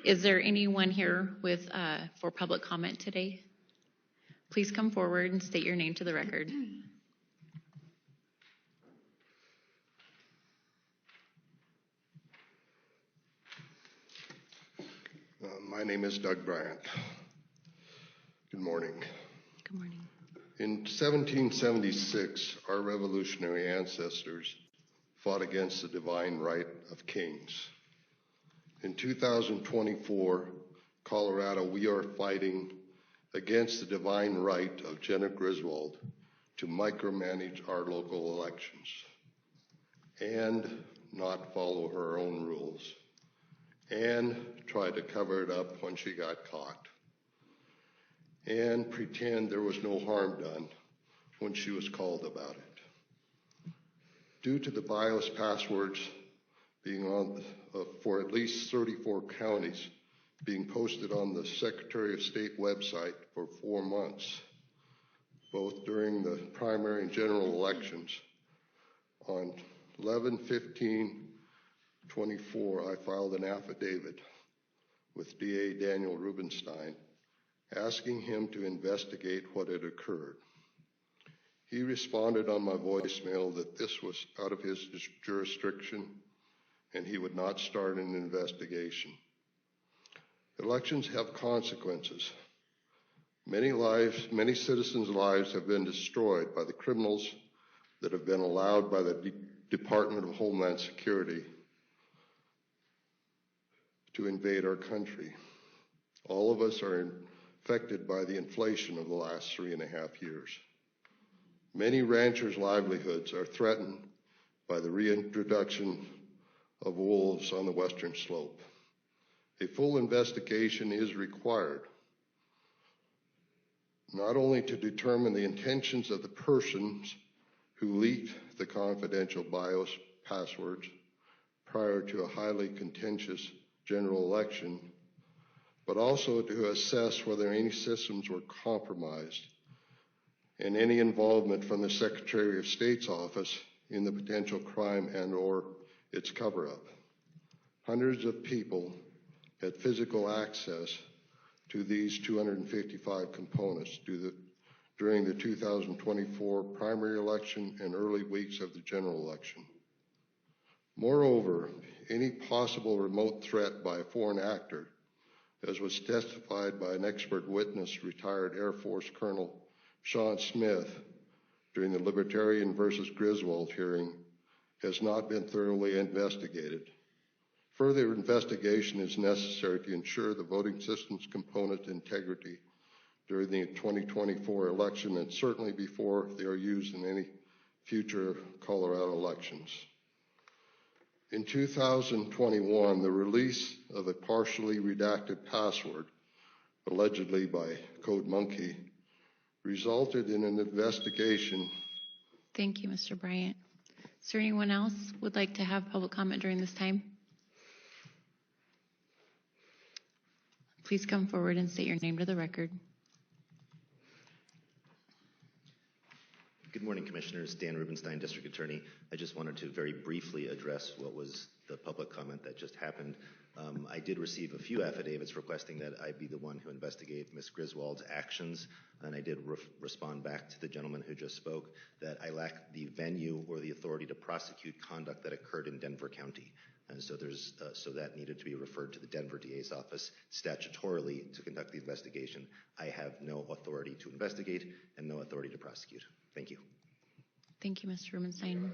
Is there anyone here with for public comment today? Please come forward and state your name to the record. My name is Doug Bryant. Good morning. Good morning. In 1776, our revolutionary ancestors fought against the divine right of kings. In 2024, Colorado, we are fighting against the divine right of Jenna Griswold to micromanage our local elections and not follow her own rules and try to cover it up when she got caught and pretend there was no harm done when she was called about it. Due to the BIOS passwords being on for at least 34 counties being posted on the Secretary of State website for 4 months, both during the primary and general elections, on 11/15/24, I filed an affidavit with DA Daniel Rubenstein asking him to investigate what had occurred. He responded on my voicemail that this was out of his jurisdiction and he would not start an investigation. Elections have consequences. Many citizens' lives have been destroyed by the criminals that have been allowed by the Department of Homeland Security to invade our country. All of us are affected by the inflation of the last 3.5 years. Many ranchers' livelihoods are threatened by the reintroduction of wolves on the western slope. A full investigation is required, not only to determine the intentions of the persons who leaked the confidential BIOS passwords prior to a highly contentious general election, but also to assess whether any systems were compromised and any involvement from the Secretary of State's office in the potential crime and/or its cover-up. Hundreds of people had physical access to these 255 components during the 2024 primary election and early weeks of the general election. Moreover, any possible remote threat by a foreign actor, as was testified by an expert witness, retired Air Force Colonel Sean Smith, during the Libertarian versus Griswold hearing, has not been thoroughly investigated. Further investigation is necessary to ensure the voting system's component integrity during the 2024 election and certainly before they are used in any future Colorado elections. In 2021, the release of a partially redacted password, allegedly by Code Monkey, resulted in an investigation. Thank you, Mr. Bryant. Is there anyone else who would like to have public comment during this time? Please come forward and state your name to the record. Good morning, Commissioners. Dan Rubenstein, District Attorney. I just wanted to very briefly address what was the public comment that just happened. I did receive a few affidavits requesting that I be the one who investigate Ms. Griswold's actions, and I did respond back to the gentleman who just spoke that I lack the venue or the authority to prosecute conduct that occurred in Denver County. And so so that needed to be referred to the Denver DA's office statutorily to conduct the investigation. I have no authority to investigate and no authority to prosecute. Thank you. Thank you, Mr. Rubenstein.